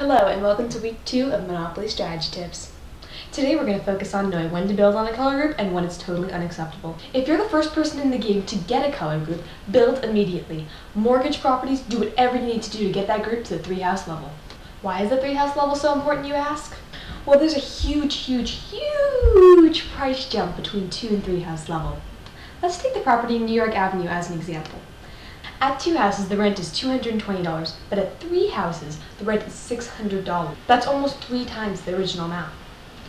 Hello and welcome to week 2 of Monopoly Strategy Tips. Today we're going to focus on knowing when to build on a color group and when it's totally unacceptable. If you're the first person in the game to get a color group, build immediately. Mortgage properties, do whatever you need to do to get that group to the 3-house level. Why is the 3-house level so important, you ask? Well, there's a huge price jump between 2 and 3-house level. Let's take the property in New York Avenue as an example. At 2 houses, the rent is $220, but at 3 houses, the rent is $600. That's almost 3 times the original amount.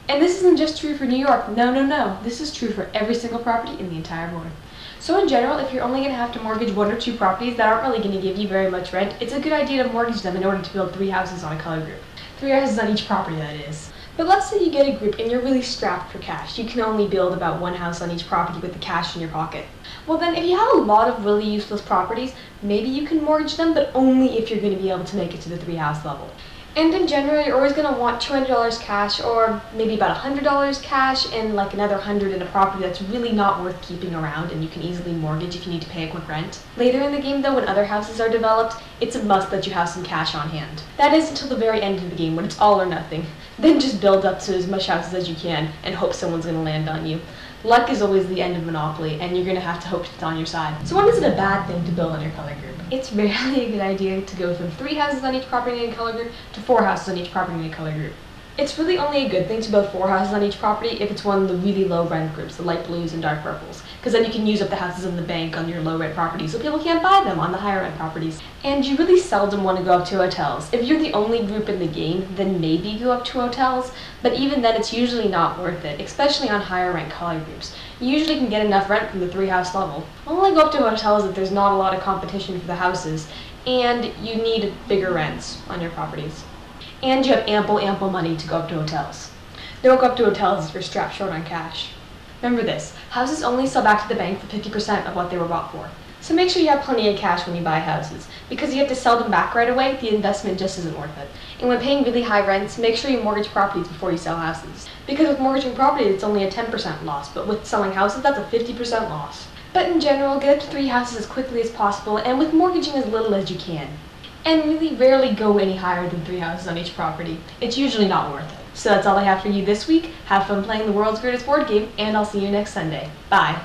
And this isn't just true for New York. No. This is true for every single property in the entire North. So in general, if you're only going to have to mortgage 1 or 2 properties that aren't really going to give you very much rent, it's a good idea to mortgage them in order to build 3 houses on a color group. 3 houses on each property, that is. But let's say you get a group and you're really strapped for cash. You can only build about 1 house on each property with the cash in your pocket. Well then, if you have a lot of really useless properties, maybe you can mortgage them, but only if you're going to be able to make it to the 3-house level. And in general, you're always going to want $200 cash, or maybe about $100 cash, and like another $100 in a property that's really not worth keeping around and you can easily mortgage if you need to pay a quick rent. Later in the game though, when other houses are developed, it's a must that you have some cash on hand. That is until the very end of the game when it's all or nothing. Then just build up to as much houses as you can and hope someone's going to land on you. Luck is always the end of Monopoly, and you're going to have to hope it's on your side. So when is it a bad thing to build on your color group? It's rarely a good idea to go from 3 houses on each property in a color group to 4 houses on each property in a color group. It's really only a good thing to build 4 houses on each property if it's one of the really low rent groups, the light blues and dark purples, because then you can use up the houses in the bank on your low rent properties so people can't buy them on the higher rent properties. And you really seldom want to go up to hotels. If you're the only group in the game, then maybe go up to hotels, but even then it's usually not worth it, especially on higher rent color groups. You usually can get enough rent from the 3-house level. Only go up to hotels if there's not a lot of competition for the houses and you need bigger rents on your properties. And you have ample money to go up to hotels. Don't go up to hotels if you're strapped short on cash. Remember this, houses only sell back to the bank for 50% of what they were bought for. So make sure you have plenty of cash when you buy houses, because you have to sell them back right away, the investment just isn't worth it. And when paying really high rents, make sure you mortgage properties before you sell houses. Because with mortgaging properties, it's only a 10% loss, but with selling houses, that's a 50% loss. But in general, get up to 3 houses as quickly as possible, and with mortgaging as little as you can. And really rarely go any higher than 3 houses on each property. It's usually not worth it. So that's all I have for you this week. Have fun playing the world's greatest board game, and I'll see you next Sunday. Bye!